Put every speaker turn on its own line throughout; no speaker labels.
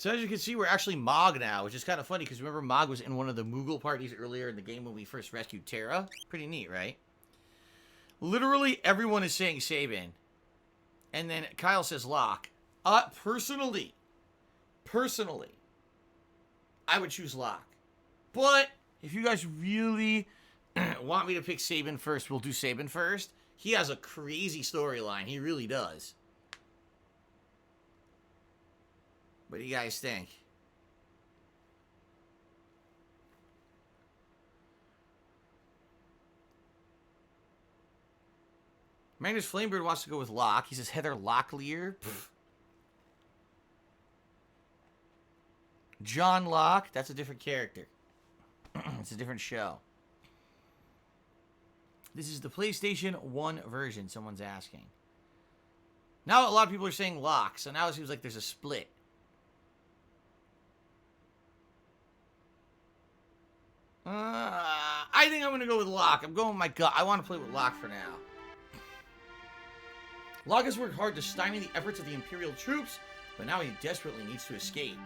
So as you can see, we're actually Mog now, which is kind of funny because remember Mog was in one of the Moogle parties earlier in the game when we first rescued Terra? Pretty neat, right? Literally everyone is saying Sabin. And then Kyle says Locke. Personally, I would choose Locke. But if you guys really want me to pick Sabin first, we'll do Sabin first. He has a crazy storyline. He really does. What do you guys think? Magnus Flamebird wants to go with Locke. He says Heather Locklear. John Locke. That's a different character. It's a different show. This is the PlayStation 1 version, someone's asking. Now a lot of people are saying Locke, so now it seems like there's a split. I think I'm going to go with Locke. I'm going with my gut. I want to play with Locke for now. Locke has worked hard to stymie the efforts of the Imperial troops, but now he desperately needs to escape.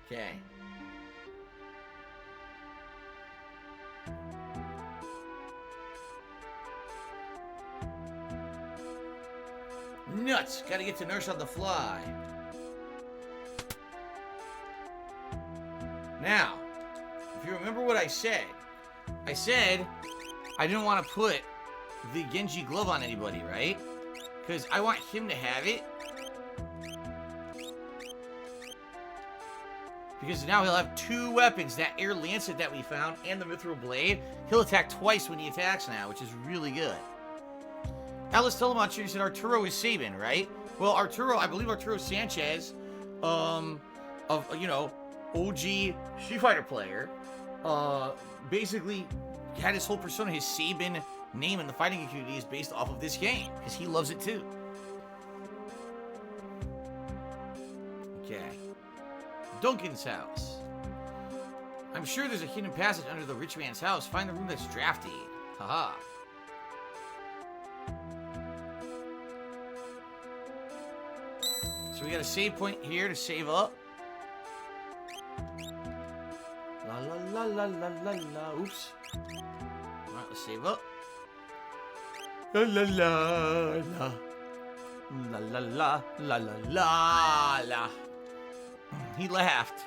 Okay. Nuts! Gotta get to Nurse on the fly. Now, if you remember what I said I didn't want to put the Genji glove on anybody, right? Because I want him to have it. Because now he'll have two weapons, that Air Lancet that we found and the Mithril Blade. He'll attack twice when he attacks now, which is really good. Alice Telemon said Arturo is Sabin, right? Well, Arturo, I believe Arturo Sanchez, of, you know, OG Street Fighter player, basically had his whole persona, his Sabin name in the fighting community is based off of this game, because he loves it too. Okay. Duncan's house. I'm sure there's a hidden passage under the rich man's house. Find the room that's drafty. Haha. So we got a save point here to save up. La la la la la la la. Oops. Alright, let's save up. La la la la. La la la la la la la. He laughed.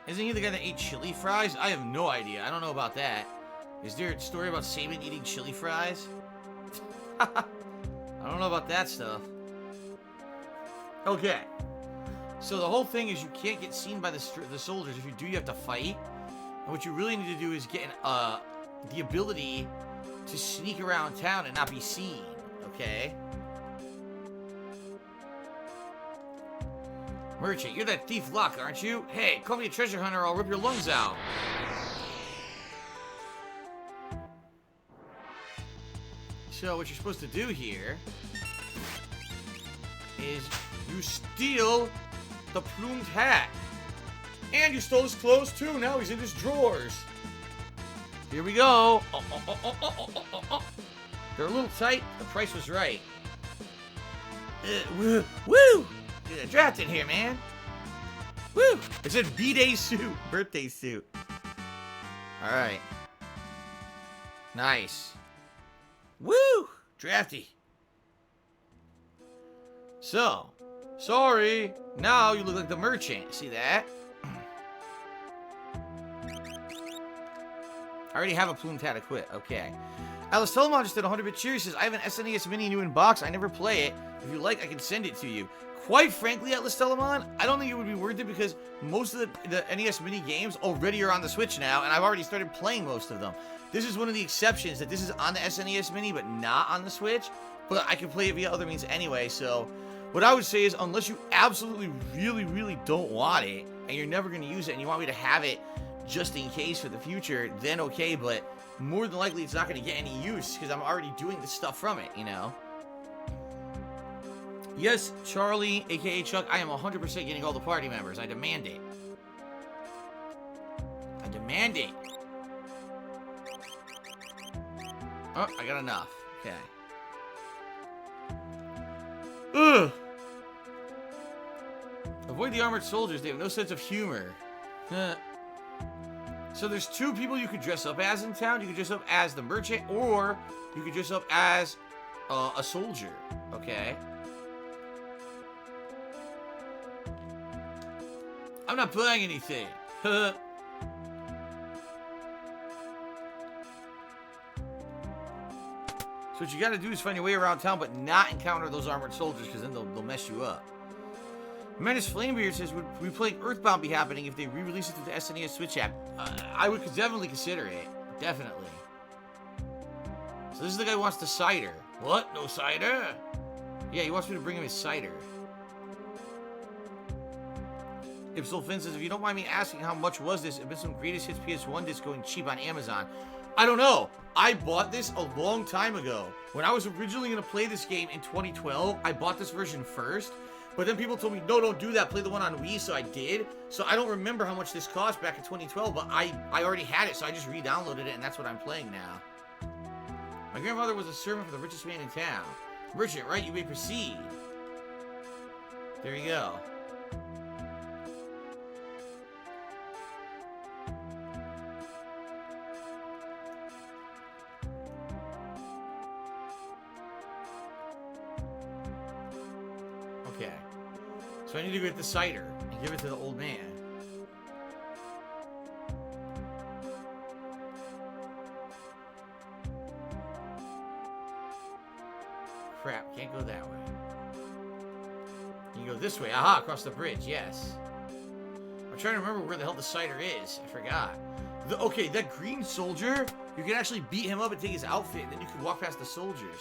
Isn't he the guy that ate chili fries? I have no idea. I don't know about that. Is there a story about Sabin eating chili fries? I don't know about that stuff. Okay. So the whole thing is you can't get seen by the soldiers. If you do, you have to fight. And what you really need to do is get the ability to sneak around town and not be seen. Okay? Merchant, you're that thief Locke, aren't you? Hey, call me a treasure hunter or I'll rip your lungs out. So what you're supposed to do here is you steal the plumed hat. And you stole his clothes too. Now he's in his drawers. Here we go. They're a little tight. The price was right. Woo! Get a draft in here, man. Woo! It said B-Day suit. Birthday suit. Alright. Nice. Woo! Drafty. So, sorry. Now you look like the merchant. See that? I already have a plumed hat equipped. Okay. Alice Telemon just did 100-bit cheers. Says, I have an SNES Mini new in box. I never play it. If you like, I can send it to you. Quite frankly, Atlas Telemon, I don't think it would be worth it because most of the NES Mini games already are on the Switch now, and I've already started playing most of them. This is one of the exceptions that this is on the SNES Mini, but not on the Switch. But I can play it via other means anyway, so what I would say is unless you absolutely really don't want it, and you're never going to use it, and you want me to have it just in case for the future, then okay, but more than likely it's not going to get any use because I'm already doing the stuff from it, you know? Yes, Charlie, aka Chuck, I am 100% getting all the party members. I demand it. I demand it. Oh, I got enough. Okay. Ugh. Avoid the armored soldiers. They have no sense of humor. So there's two people you could dress up as in town. You could dress up as the merchant, or you could dress up as a soldier. Okay. I'm not buying anything. So what you gotta do is find your way around town, but not encounter those armored soldiers, because then they'll mess you up. Menace Flamebeard says, would replaying Earthbound be happening if they re-release it to the SNES Switch app? I would definitely consider it. Definitely. So this is the guy who wants the cider. What? No cider? Yeah, he wants me to bring him his cider. Ipsolfin says, if you don't mind me asking, how much was this? It's been some greatest hits PS1 disc going cheap on Amazon. I don't know. I bought this a long time ago. When I was originally going to play this game in 2012, I bought this version first. But then people told me, no, don't do that. Play the one on Wii, so I did. So I don't remember how much this cost back in 2012, but I already had it, so I just re-downloaded it, and that's what I'm playing now. My grandfather was a servant for the richest man in town. Merchant, right? You may proceed. There you go. Okay. So I need to get the cider and give it to the old man. Crap, can't go that way. You can go this way. Aha, across the bridge, yes. I'm trying to remember where the hell the cider is. I forgot. Okay, that green soldier, you can actually beat him up and take his outfit, and then you can walk past the soldiers.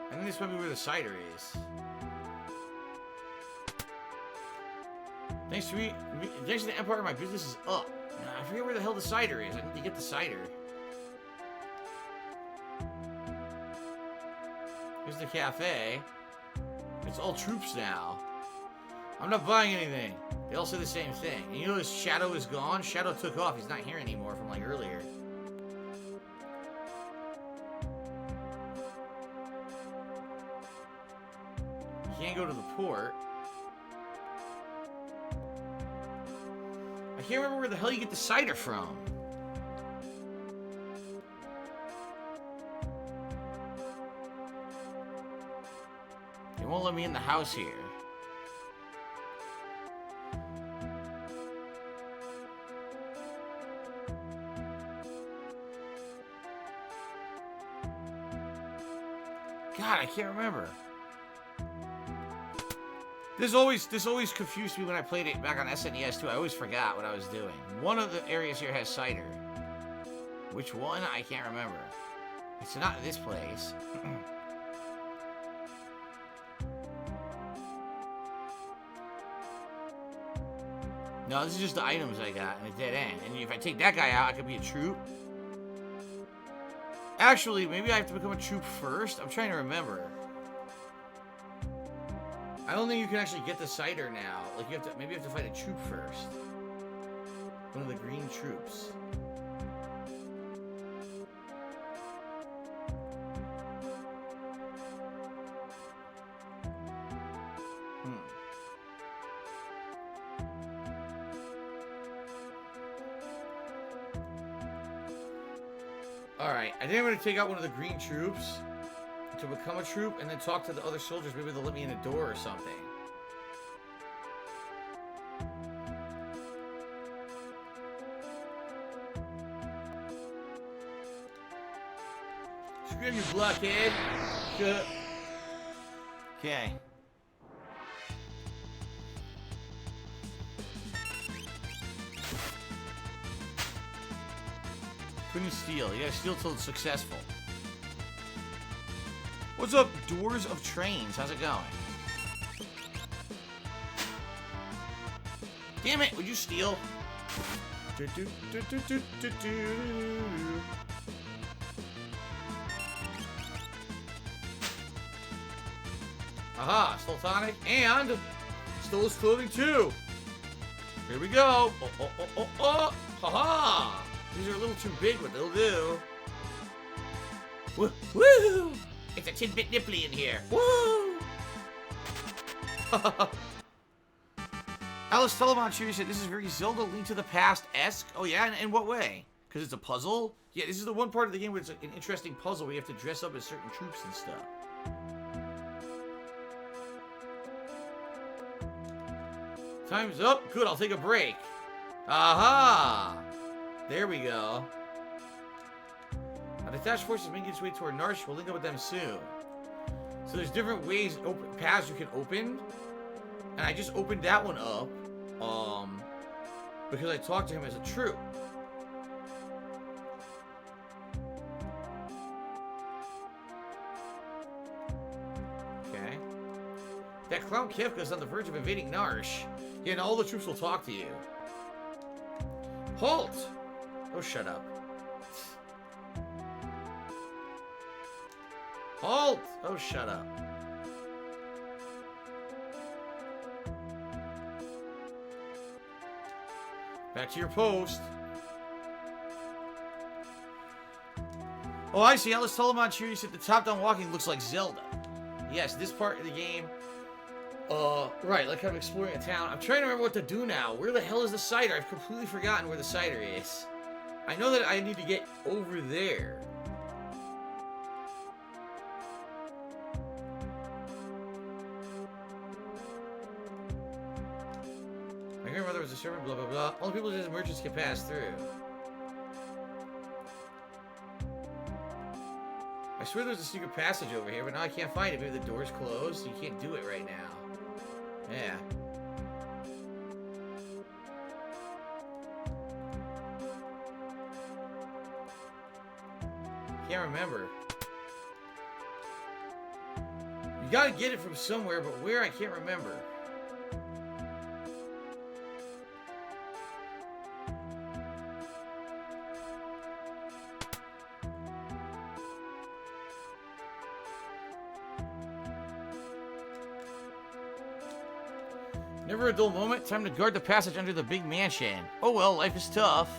I think this might be where the cider is. Thanks to the Empire, my business is up. I forget where the hell the cider is. I need to get the cider. Here's the cafe. It's all troops now. I'm not buying anything. They all say the same thing. And you know his Shadow is gone? Shadow took off. He's not here anymore from like earlier. You can't go to the port. I can't remember where the hell you get the cider from. They won't let me in the house here. God, I can't remember. This always confused me when I played it back on SNES too. I always forgot what I was doing. One of the areas here has cider. Which one? I can't remember. It's not this place. No, this is just the items I got in a dead end. And if I take that guy out, I could be a troop. Actually, maybe I have to become a troop first? I'm trying to remember. I don't think you can actually get the cider now. Like, you have to, maybe you have to fight a troop first. One of the green troops. Alright, I think I'm going to take out one of the green troops to become a troop and then talk to the other soldiers. Maybe they'll let me in a door or something. Scream, you blockhead. Okay. Couldn't steal. You gotta steal till it's successful. What's up, Doors of Trains? How's it going? Damn it! Would you steal? Aha! Stole tonic and stole his clothing too. Here we go. Oh, oh, oh, oh, oh. Ha-ha. These are a little too big, but they'll do. Woo! Woo! It's a tidbit nipply in here. Woo! Alice Telemon said this is very Zelda Link to the Past-esque. Oh yeah, in what way? Because it's a puzzle? Yeah, this is the one part of the game where it's an interesting puzzle where you have to dress up as certain troops and stuff. Time's up. Good, I'll take a break. Aha! There we go. A detached force is making its way toward Narsh. We'll link up with them soon. So there's different ways, paths you can open. And I just opened that one up. Because I talked to him as a troop. Okay. That clown Kefka's on the verge of invading Narsh. Yeah, and all the troops will talk to you. Halt! Oh, shut up. Halt! Oh, shut up. Back to your post. Oh, I see. Alice Telemon Cheery said the top-down walking looks like Zelda. Yes, this part of the game. Right, like I'm exploring a town. I'm trying to remember what to do now. Where the hell is the cider? I've completely forgotten where the cider is. I know that I need to get over there. My grandmother was a servant, blah, blah, blah. Only people as merchants can pass through. I swear there's a secret passage over here, but now I can't find it. Maybe the door's closed, so you can't do it right now. Yeah. Can't remember. You gotta get it from somewhere, but where I can't remember. Never a dull moment. Time to guard the passage under the big mansion. Oh well, life is tough.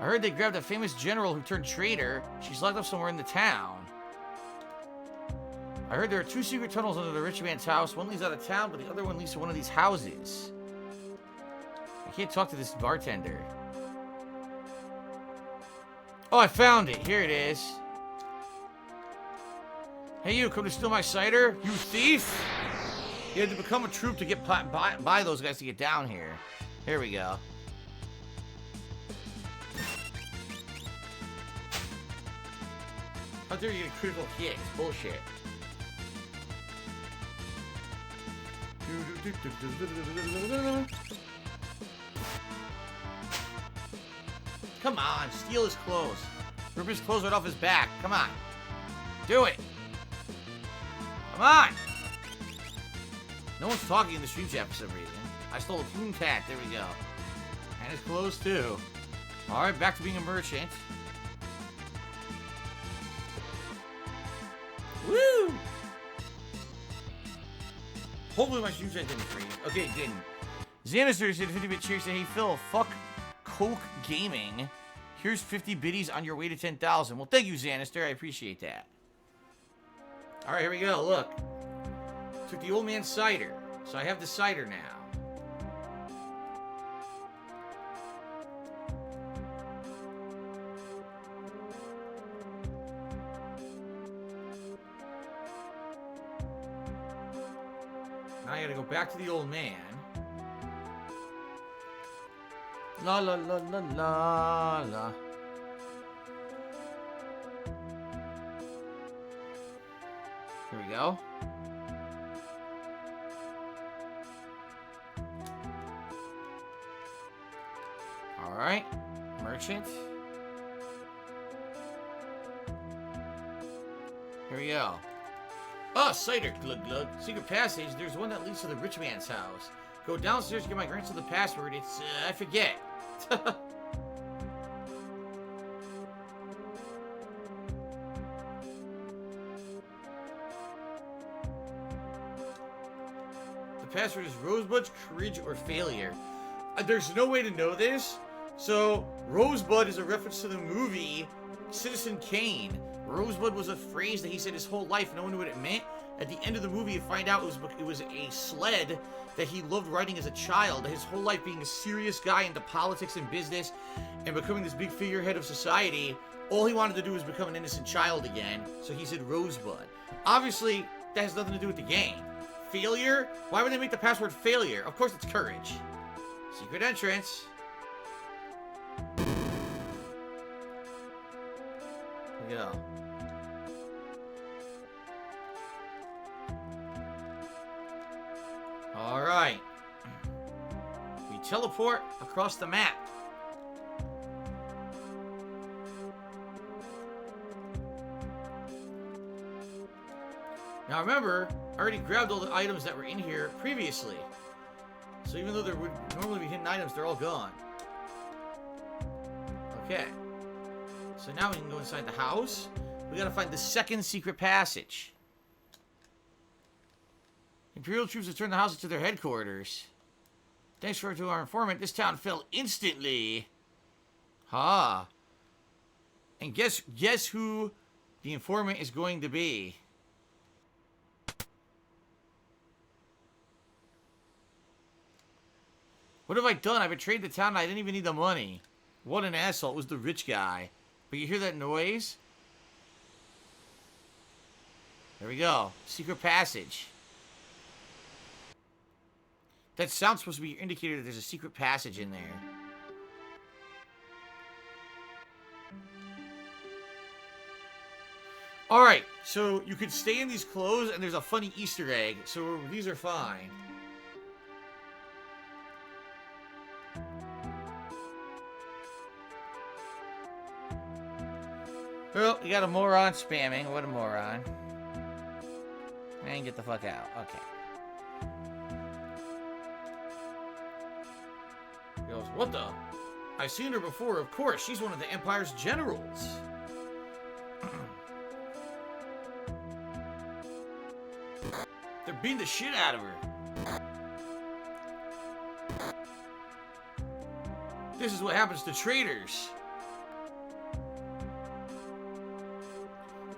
I heard they grabbed a famous general who turned traitor. She's locked up somewhere in the town. I heard there are 2 secret tunnels under the rich man's house. One leads out of town, but the other one leads to one of these houses. I can't talk to this bartender. Oh, I found it. Here it is. Hey, you, come to steal my cider? You thief! You had to become a troop to get by those guys to get down here. Here we go. How dare you get a critical hit? It's bullshit. Come on, steal his clothes. Rip his clothes right off his back. Come on. Do it. Come on. No one's talking in the stream chat for some reason. I stole a plume cat. There we go. And his clothes, too. Alright, back to being a merchant. Woo! Hopefully my stream chat didn't freeze. Okay, it didn't. Xanister said 50-bit cheers. Said, hey, Phil, fuck Coke Gaming. Here's 50 biddies on your way to 10,000. Well, thank you, Xanister. I appreciate that. Alright, here we go. Look. Took the old man's cider. So I have the cider now. Now I gotta go back to the old man. La la la la la la. Here we go. Alright. Merchant. Here we go. Oh, cider, glug glug. Secret passage. There's one that leads to the rich man's house. Go downstairs, get my grandson the password. It's, I forget. The password is Rosebud's courage or failure. There's no way to know this. So, Rosebud is a reference to the movie Citizen Kane. Rosebud was a phrase that he said his whole life. No one knew what it meant. At the end of the movie, you find out it was a sled that he loved riding as a child. His whole life being a serious guy into politics and business and becoming this big figurehead of society. All he wanted to do was become an innocent child again. So he said Rosebud. Obviously, that has nothing to do with the game. Failure? Why would they make the password failure? Of course it's courage. Secret entrance. Here we go. Alright. We teleport across the map. Now remember, I already grabbed all the items that were in here previously. So even though there would normally be hidden items, they're all gone. Okay. So now we can go inside the house. We gotta find the second secret passage. Imperial troops returned the house to their headquarters. Thanks to our informant, this town fell instantly. Ha. And guess who the informant is going to be? What have I done? I betrayed the town and I didn't even need the money. What an asshole. It was the rich guy. But you hear that noise? There we go. Secret passage. That sound's supposed to be your indicator that there's a secret passage in there. Alright, so you could stay in these clothes and there's a funny Easter egg. So these are fine. Well, you got a moron spamming. What a moron. And get the fuck out. Okay. He goes, what the? I've seen her before, of course. She's one of the Empire's generals. They're beating the shit out of her. This is what happens to traitors.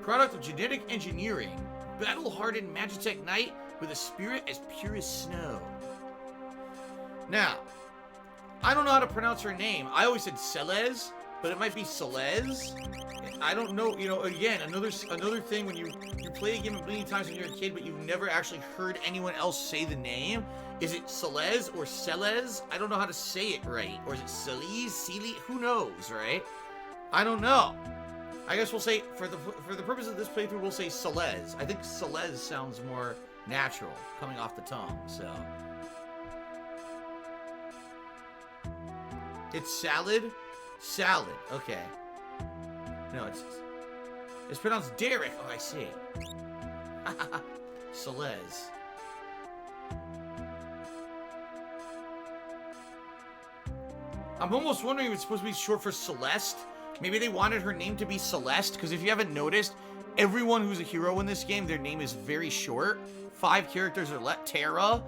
Product of genetic engineering. Battle-hardened Magitech Knight with a spirit as pure as snow. Now, I don't know how to pronounce her name. I always said Celez, but it might be Celez. I don't know. You know, again, another thing when you play a game a million times when you're a kid, but you've never actually heard anyone else say the name. Is it Celez or Celez? I don't know how to say it right. Or is it Celez, Celie? Who knows, right? I don't know. I guess we'll say, for the purpose of this playthrough, we'll say Celez. I think Celez sounds more natural, coming off the tongue, so. It's salad? Salad, okay. No, it's pronounced Derek. Oh, I see. Celez. I'm almost wondering if it's supposed to be short for Celeste. Maybe they wanted her name to be Celeste, because if you haven't noticed, everyone who's a hero in this game, their name is very short. 5 characters are left. Tara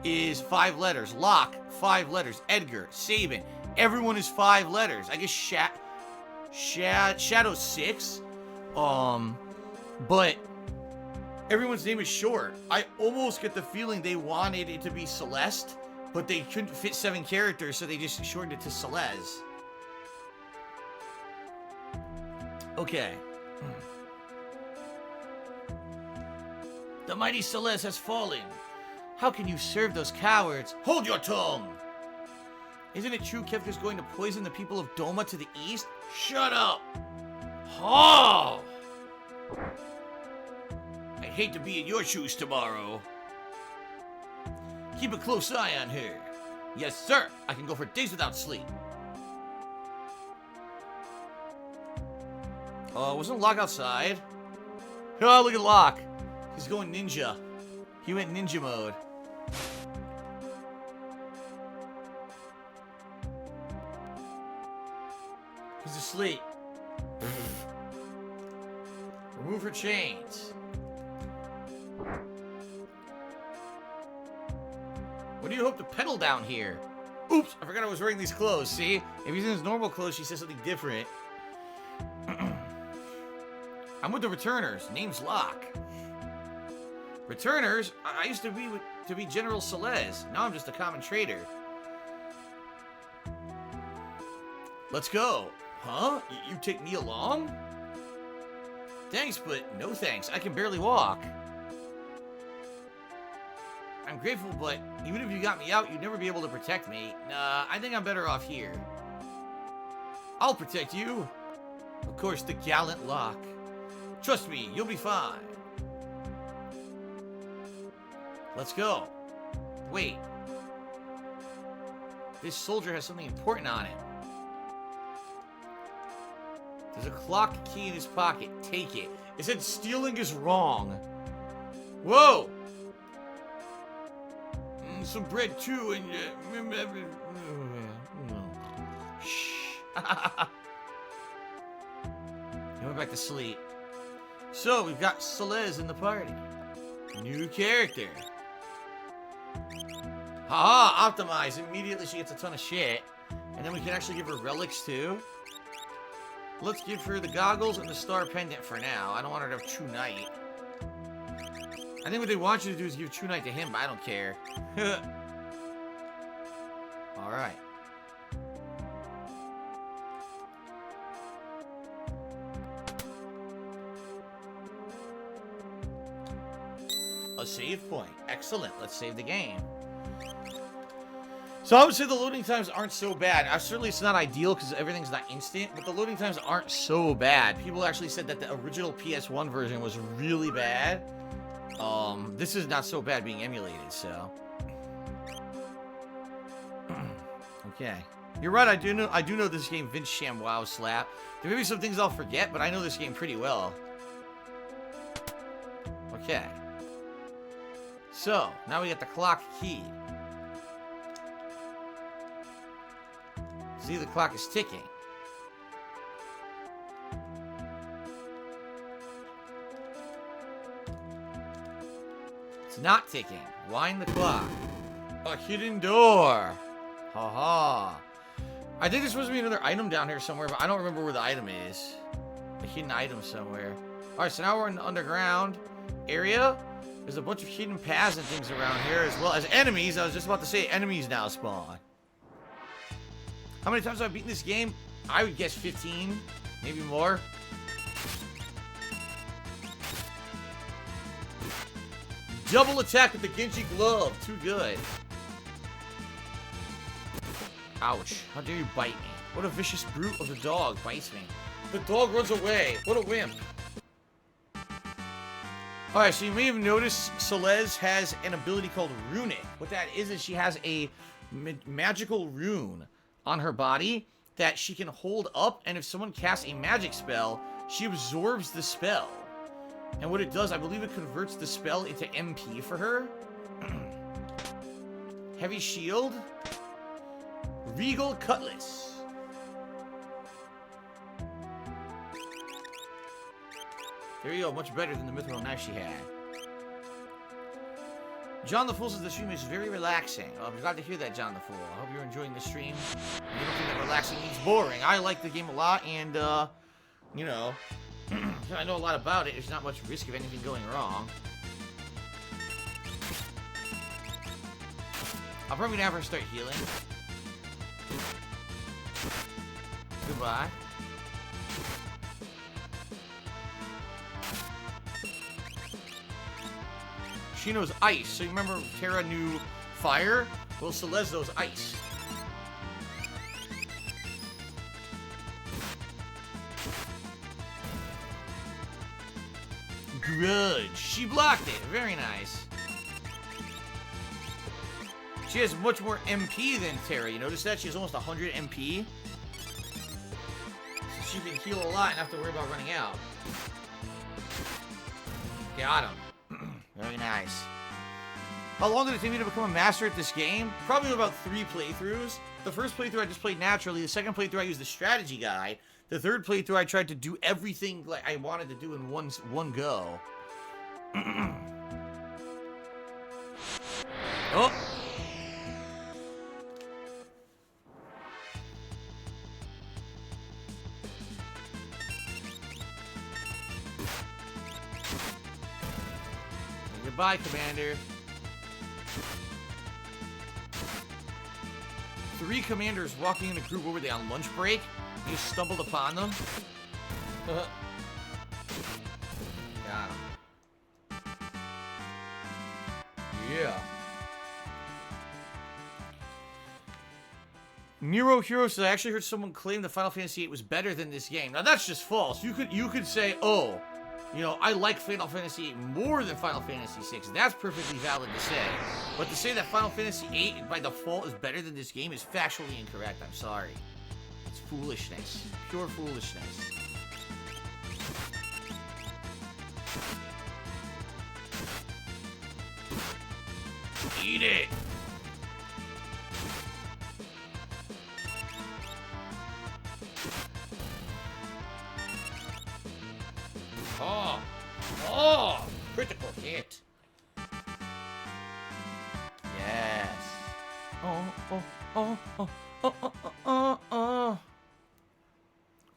is 5 letters. Locke, 5 letters. Edgar, Sabin, everyone is 5 letters. I guess Shadow's 6. But everyone's name is short. I almost get the feeling they wanted it to be Celeste, but they couldn't fit 7 characters, so they just shortened it to Celez. Okay. The mighty Celeste has fallen. How can you serve those cowards? Hold your tongue! Isn't it true Kefka's going to poison the people of Doma to the east? Shut up! Oh! I'd hate to be in your shoes tomorrow. Keep a close eye on her. Yes, sir. I can go for days without sleep. Wasn't Locke outside? Oh, look at Locke. He's going ninja. He went ninja mode. He's asleep. Remove her chains. you hope to pedal down here? Oops, I forgot I was wearing these clothes, see? If he's in his normal clothes, she says something different. I'm with the returners. Name's Locke. Returners? I used to be General Celeste. Now I'm just a common trader. Let's go. Huh? You take me along? Thanks, but no thanks. I can barely walk. I'm grateful, but even if you got me out, you'd never be able to protect me. Nah, I think I'm better off here. I'll protect you. Of course, the gallant Locke. Trust me, you'll be fine. Let's go. Wait. This soldier has something important on him. There's a clock key in his pocket. Take it. It said stealing is wrong. Whoa! Some bread too, and shh. He went back to sleep. So we've got Celeste in the party. New character. Haha, optimize. Immediately she gets a ton of shit. And then we can actually give her relics too. Let's give her the goggles and the star pendant for now. I don't want her to have True Night. I think what they want you to do is give True Night to him, but I don't care. Alright. A save point. Excellent. Let's save the game. So I would say the loading times aren't so bad. Certainly it's not ideal because everything's not instant, but the loading times aren't so bad. People actually said that the original PS1 version was really bad. This is not so bad being emulated, so. Okay. You're right, I do know this game, Vince Sham Wow Slap. There may be some things I'll forget, but I know this game pretty well. Okay. So, now we got the clock key. See, the clock is ticking. It's not ticking. Wind the clock. A hidden door. Haha. I think there's supposed to be another item down here somewhere, but I don't remember where the item is. A hidden item somewhere. Alright, so now we're in the underground area. There's a bunch of hidden paths and things around here, as well as enemies. I was just about to say enemies now spawn. How many times have I beaten this game? I would guess 15, maybe more. Double attack with the Genji glove. Too good. Ouch. How dare you bite me? What a vicious brute of a dog bites me. The dog runs away. What a wimp. Alright, so you may have noticed Celeste has an ability called Runic. What that is she has a magical rune on her body that she can hold up, and if someone casts a magic spell, she absorbs the spell. And what it does, I believe it converts the spell into MP for her. Heavy shield. Regal cutlass. There you go, much better than the mithril knife she had. John the Fool says the stream is very relaxing. Oh, I'm glad to hear that, John the Fool. I hope you're enjoying the stream. You don't think that relaxing means boring. I like the game a lot, and, you know, I know a lot about it. There's not much risk of anything going wrong. I'm probably gonna have her start healing. Goodbye. She knows ice, so you remember Terra knew fire? Well, Celeste knows ice. Grudge. She blocked it. Very nice. She has much more MP than Terra. You notice that? She has almost 100 MP. So she can heal a lot and not have to worry about running out. Got him. Very nice. How long did it take me to become a master at this game? Probably about 3 playthroughs. The first playthrough I just played naturally. The second playthrough I used the strategy guide. The third playthrough I tried to do everything like I wanted to do in one go. Oh! Goodbye, Commander. 3 commanders walking in a group. What were they, on lunch break? You stumbled upon them. Got him. Yeah. Nero Hero says, I actually heard someone claim that Final Fantasy VIII was better than this game. Now that's just false. You could say, oh, you know, I like Final Fantasy VIII more than Final Fantasy VI. That's perfectly valid to say. But to say that Final Fantasy VIII by default is better than this game is factually incorrect. I'm sorry. It's foolishness. Pure foolishness. Eat it! Oh! Oh! Critical hit! Yes! Oh.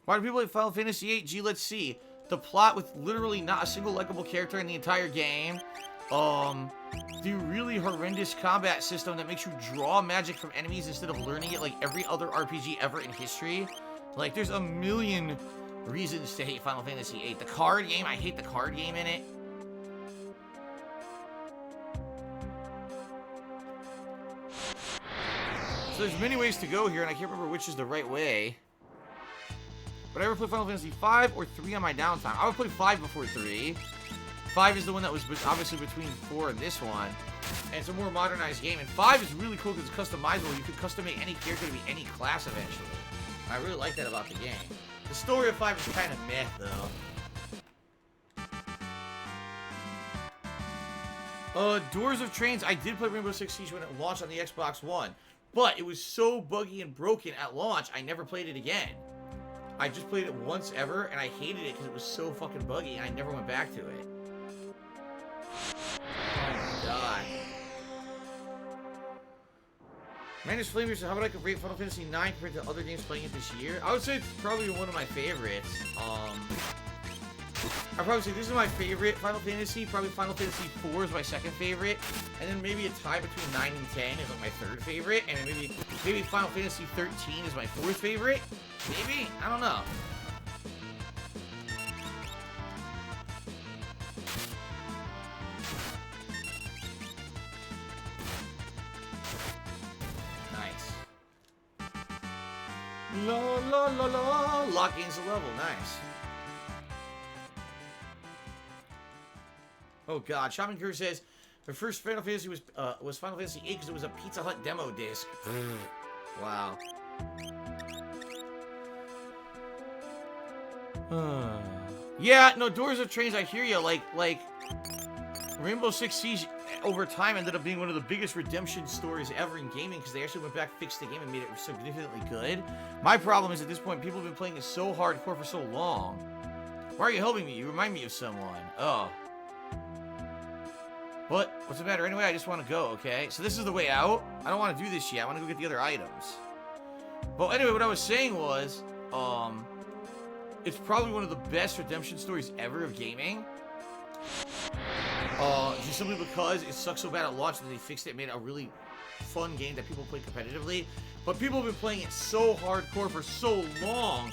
Why do people like Final Fantasy VIII? Gee, let's see. The plot with literally not a single likable character in the entire game. The really horrendous combat system that makes you draw magic from enemies instead of learning it like every other RPG ever in history. Like, there's a million reasons to hate Final Fantasy VIII. The card game, I hate the card game in it. So there's many ways to go here, and I can't remember which is the right way. Would I ever play Final Fantasy 5 or 3 on my downtime? I would play 5 before 3. 5 is the one that was obviously between 4 and this one. And it's a more modernized game. And 5 is really cool because it's customizable. You can custom make any character to be any class eventually. I really like that about the game. The story of 5 is kind of meh, though. Doors of Trains. I did play Rainbow Six Siege when it launched on the Xbox One. But it was so buggy and broken at launch, I never played it again. I just played it once ever, and I hated it because it was so fucking buggy, and I never went back to it. Oh my god. Manus Flamers, how would I rate Final Fantasy IX compared to other games playing it this year? I would say it's probably one of my favorites. I'd probably say this is my favorite Final Fantasy. Probably Final Fantasy 4 is my second favorite. And then maybe a tie between 9 and 10 is like my third favorite. And then maybe Final Fantasy 13 is my fourth favorite. Maybe? I don't know. Nice. La la la la. Locke gains a level. Nice. Oh god, Shaman Crew says the first Final Fantasy was Final Fantasy VIII because it was a Pizza Hut demo disc. Wow. Yeah, no, Doors of Trains, I hear you. Like Rainbow Six Siege over time ended up being one of the biggest redemption stories ever in gaming because they actually went back, fixed the game, and made it significantly good. My problem is at this point, people have been playing it so hardcore for so long. Why are you helping me? You remind me of someone. Oh. But, what's the matter? Anyway, I just want to go, okay? So this is the way out? I don't want to do this yet. I want to go get the other items. But anyway, what I was saying was, it's probably one of the best redemption stories ever of gaming. Just simply because it sucks so bad at launch that they fixed it and made it a really fun game that people play competitively. But people have been playing it so hardcore for so long,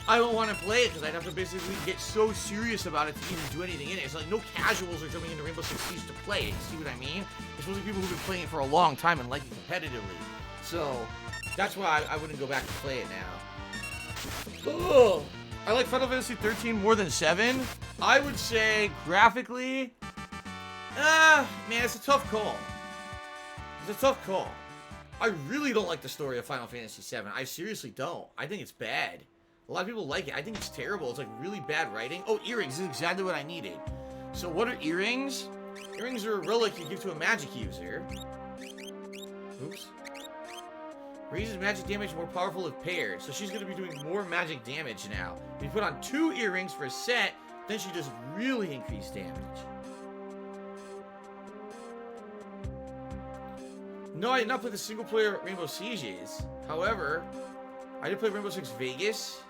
I don't want to play it because I'd have to basically get so serious about it to even do anything in it. It's like no casuals are jumping into Rainbow Six Siege to play it. See what I mean? It's mostly people who've been playing it for a long time and like it competitively. So, that's why I wouldn't go back and play it now. Ugh. I like Final Fantasy 13 more than 7. I would say, graphically, man, it's a tough call. It's a tough call. I really don't like the story of Final Fantasy 7. I seriously don't. I think it's bad. A lot of people like it. I think it's terrible. It's like really bad writing. Oh, earrings. This is exactly what I needed. So what are earrings? Earrings are a relic you give to a magic user. Oops. Raises magic damage more powerful if paired. So she's going to be doing more magic damage now. If you put on 2 earrings for a set, then she does really increased damage. No, I did not play the single-player Rainbow Sieges. However, I did play Rainbow Six Vegas.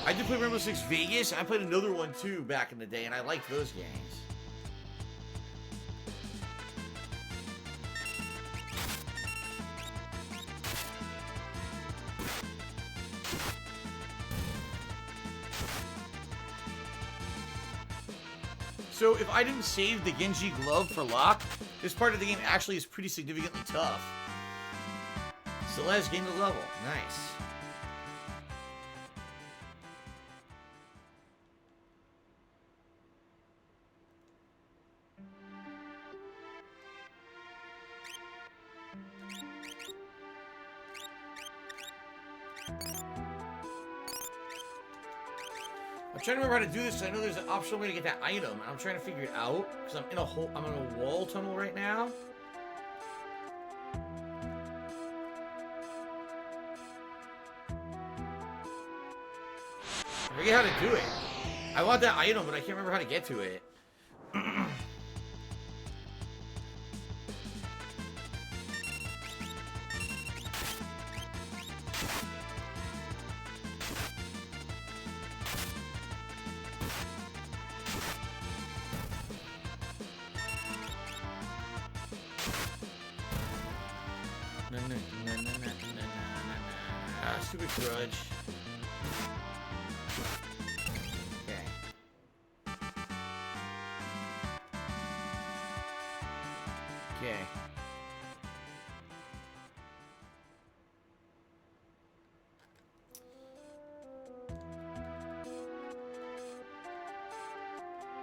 I I did play Rainbow Six Vegas. I played another one too back in the day, and I liked those games. So if I didn't save the Genji glove for Locke, this part of the game actually is pretty significantly tough. Celeste gained the level. Nice. I'm trying to remember how to do this because I know there's an optional way to get that item, and I'm trying to figure it out because I'm in a wall tunnel right now. I forget how to do it. I want that item, but I can't remember how to get to it. Stupid grudge. Okay. Okay.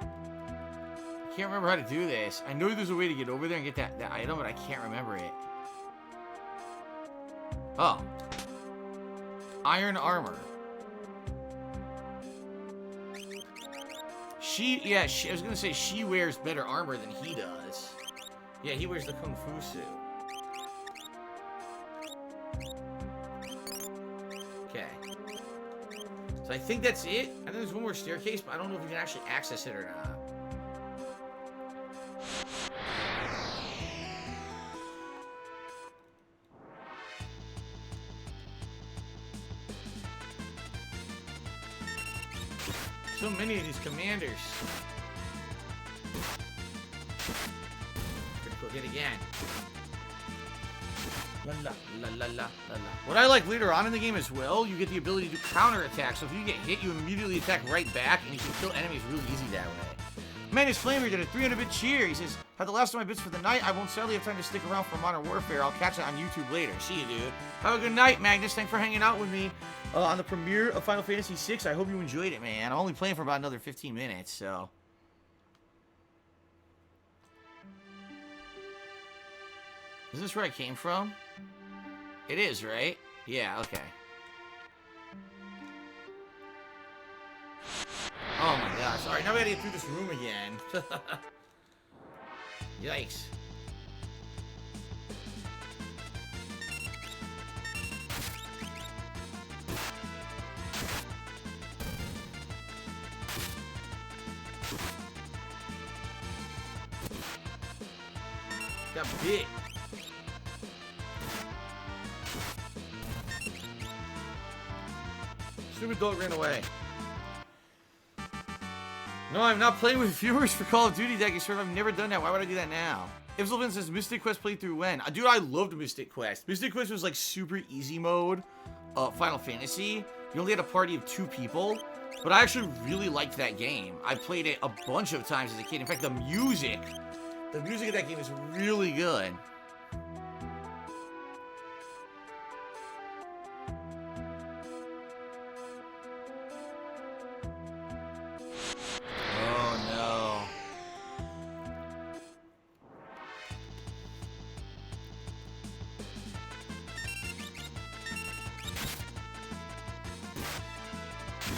I can't remember how to do this. I know there's a way to get over there and get that item, but I can't remember it. Oh. Iron armor. I was gonna say she wears better armor than he does. Yeah, he wears the Kung Fu suit. Okay. So I think that's it. I think there's one more staircase, but I don't know if you can actually access it or not. So many of these commanders. Critical hit again. La la la la la la. What I like later on in the game as well, you get the ability to counter attack. So if you get hit, you immediately attack right back, and you can kill enemies really easy that way. Magnus Flamer did a 300-bit cheer. He says, "Had the last of my bits for the night. I won't sadly have time to stick around for Modern Warfare. I'll catch it on YouTube later. See you, dude. Have a good night, Magnus. Thanks for hanging out with me on the premiere of Final Fantasy VI. I hope you enjoyed it, man. I'm only playing for about another 15 minutes, so." Is this where I came from? It is, right? Yeah, okay. Oh my gosh. Alright, now we gotta get through this room again. Yikes. Got bit. Stupid dog ran away. No, I'm not playing with viewers for Call of Duty, Decky. I've never done that. Why would I do that now? Ipsilvin says, Mystic Quest playthrough when? Dude, I loved Mystic Quest. Mystic Quest was like super easy mode. Final Fantasy. You only had a party of 2 people. But I actually really liked that game. I played it a bunch of times as a kid. In fact, the music of that game is really good.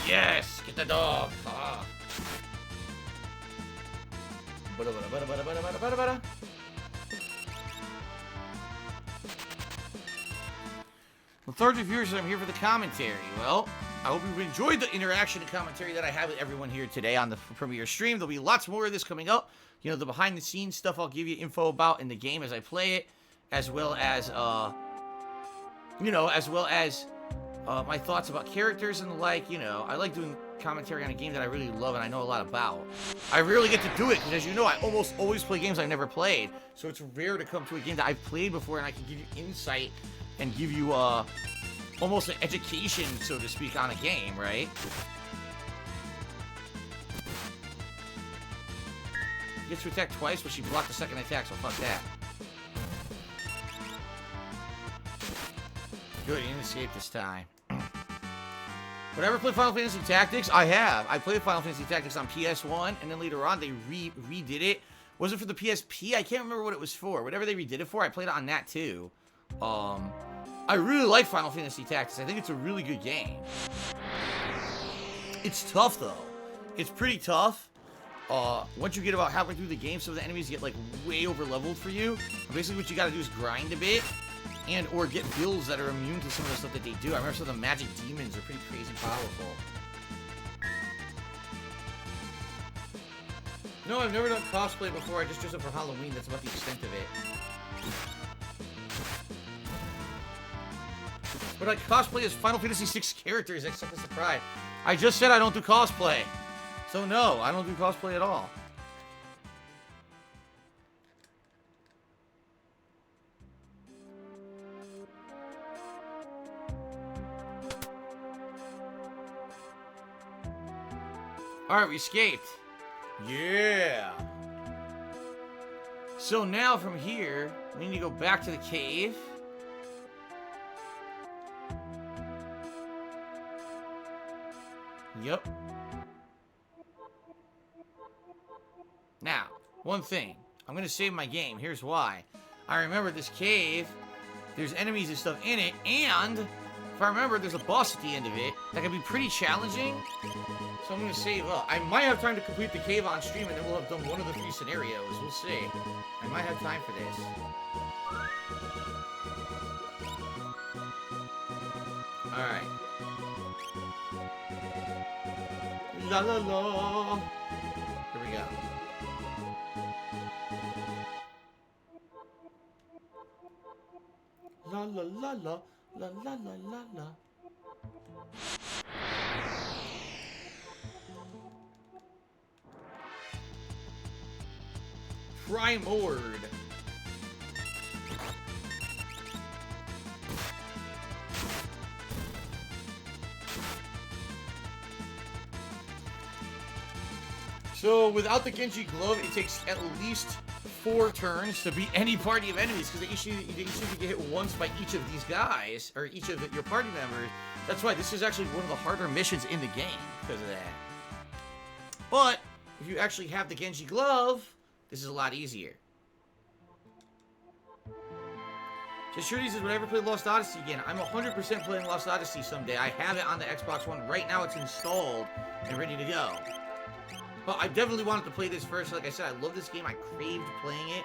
Yes! Get the dog! Ah. Lethargic viewers says I'm here for the commentary. Well, I hope you've enjoyed the interaction and commentary that I have with everyone here today on the premiere stream. There'll be lots more of this coming up. You know, the behind-the-scenes stuff I'll give you info about in the game as I play it, as well as, my thoughts about characters and the like. You know, I like doing commentary on a game that I really love and I know a lot about. I rarely get to do it because, as you know, I almost always play games I've never played. So it's rare to come to a game that I've played before and I can give you insight and give you almost an education, so to speak, on a game, right? Gets to attack twice, but she blocked the second attack, so fuck that. Good, you didn't escape this time. Would I ever play Final Fantasy Tactics? I have. I played Final Fantasy Tactics on PS1, and then later on they redid it. Was it for the PSP? I can't remember what it was for. Whatever they redid it for, I played it on that too. I really like Final Fantasy Tactics. I think it's a really good game. It's tough though. It's pretty tough. Once you get about halfway through the game, some of the enemies get like way over leveled for you. Basically what you gotta do is grind a bit and or get builds that are immune to some of the stuff that they do. I remember some of the magic demons are pretty crazy powerful. No, I've never done cosplay before. I just dressed up for Halloween. That's about the extent of it. But I cosplay as Final Fantasy VI characters, except as the Pride. I just said I don't do cosplay. So no, I don't do cosplay at all. Alright, we escaped. Yeah. So now from here, we need to go back to the cave. Yep. Now, one thing. I'm going to save my game. Here's why. I remember this cave. There's enemies and stuff in it. And, if I remember, there's a boss at the end of it that can be pretty challenging. So I'm going to save up. I might have time to complete the cave on stream, and then we'll have done one of the 3 scenarios. We'll see. I might have time for this. Alright. La la la. Here we go. La la la la. La la la la la. Primord. So without the Genji glove, it takes at least 4 turns to beat any party of enemies, because they usually get hit once by each of these guys, or each of your party members. That's why this is actually one of the harder missions in the game because of that. But if you actually have the Genji glove, this is a lot easier. Just Shruti says, would I ever play Lost Odyssey again? I'm 100% playing Lost Odyssey someday. I have it on the Xbox One. Right now it's installed and ready to go. But I definitely wanted to play this first. Like I said, I love this game. I craved playing it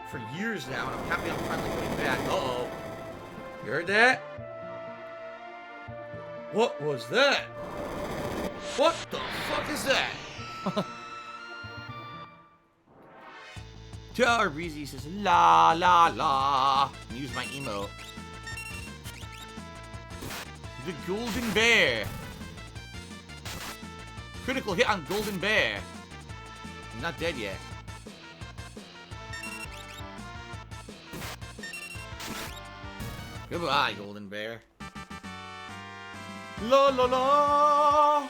for years now, and I'm happy I'm finally putting it back. Uh-oh. You heard that? What was that? What the fuck is that? Jar Breezy says, la la la. Use my emote. The Golden Bear. Critical hit on Golden Bear. I'm not dead yet. Goodbye, Golden Bear. La la la.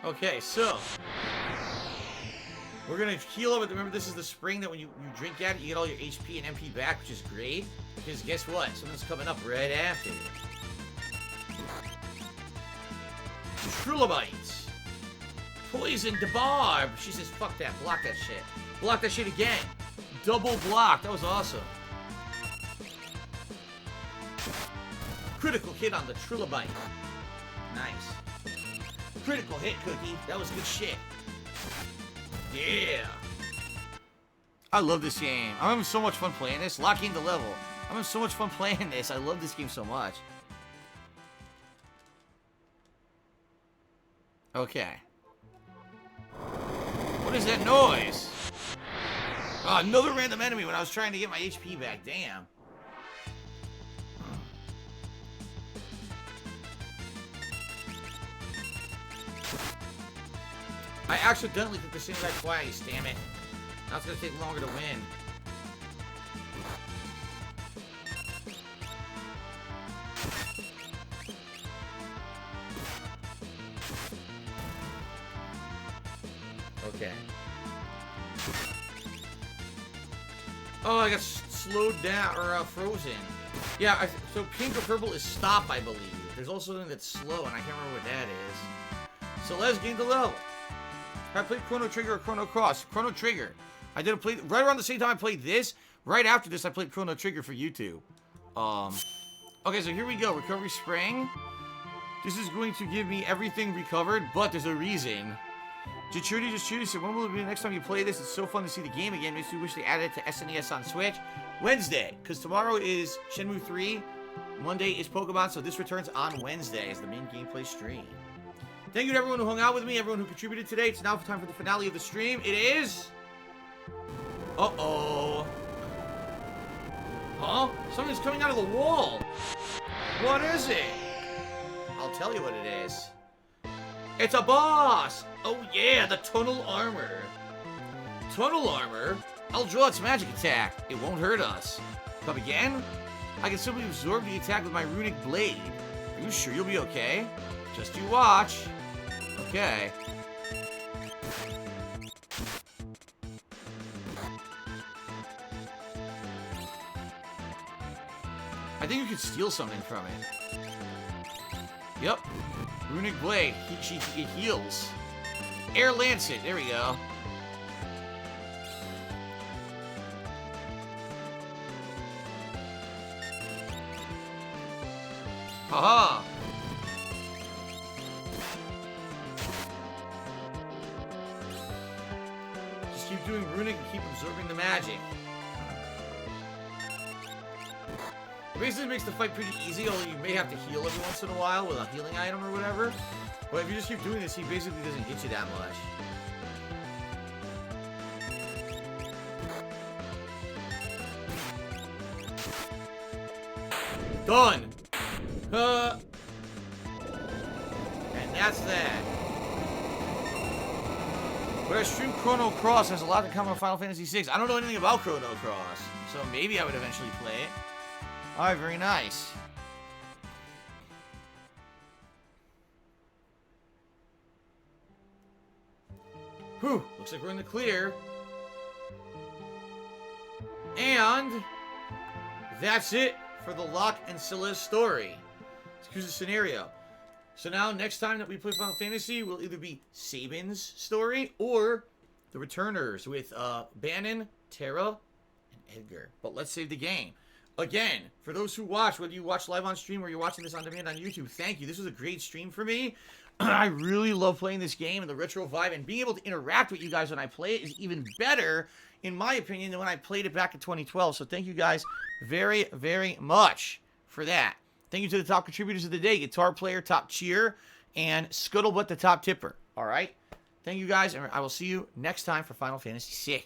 Okay, so we're gonna heal up. Remember, this is the spring that when you drink at it, you get all your HP and MP back, which is great. Because guess what? Something's coming up right after. Trilobites. Poison to Barb. She says, fuck that. Block that shit. Block that shit again. Double block. That was awesome. Critical hit on the Trilobite. Nice. Critical hit, Cookie. That was good shit. Yeah. I love this game. I'm having so much fun playing this. Locking the level. I'm having so much fun playing this. I love this game so much. Okay. What is that noise? Oh, another random enemy when I was trying to get my HP back. Damn. I accidentally clicked the same guy twice, damn it. Now it's gonna take longer to win. Okay. Oh, I got slowed down, or frozen. Yeah, so pink or purple is stop, I believe. There's also something that's slow, and I can't remember what that is. So let's gain the level. I played Chrono Trigger or Chrono Cross. Chrono Trigger. I did a play right around the same time I played this. Right after this, I played Chrono Trigger for YouTube. Okay, so here we go. Recovery Spring. This is going to give me everything recovered, but there's a reason. Just Judy said, when will it be the next time you play this? It's so fun to see the game again. Makes me wish they added it to SNES on Switch. Wednesday, because tomorrow is Shenmue 3. Monday is Pokemon, so this returns on Wednesday as the main gameplay stream. Thank you to everyone who hung out with me, everyone who contributed today. It's now time for the finale of the stream. It is... Uh-oh. Huh? Something's coming out of the wall. What is it? I'll tell you what it is. It's a boss! Oh yeah, the Tunnel Armor. Tunnel Armor? I'll draw its magic attack. It won't hurt us. Come again? I can simply absorb the attack with my runic blade. Are you sure you'll be okay? Just you watch. Okay. I think you could steal something from it. Yep. Runic Blade. It heals. Air Lancet. There we go. Haha. Just keep doing runic and keep absorbing the magic. It basically makes the fight pretty easy, although you may have to heal every once in a while with a healing item or whatever. But if you just keep doing this, he basically doesn't hit you that much. Done! And that's that. But I streamed Chrono Cross. There's a lot to come on Final Fantasy VI. I don't know anything about Chrono Cross, so maybe I would eventually play it. Alright, very nice. Whew, looks like we're in the clear. And that's it for the Locke and Scylla's story. Excuse the scenario. So now, next time that we play Final Fantasy, will either be Sabin's story or the Returners with Bannon, Terra, and Edgar. But let's save the game. Again, for those who watch, whether you watch live on stream or you're watching this on demand on YouTube, thank you. This was a great stream for me. I really love playing this game and the retro vibe, and being able to interact with you guys when I play it is even better, in my opinion, than when I played it back in 2012. So thank you guys very, very much for that. Thank you to the top contributors of the day, Guitar Player, Top Cheer, and Scuttlebutt, the Top Tipper. All right? Thank you guys, and I will see you next time for Final Fantasy VI.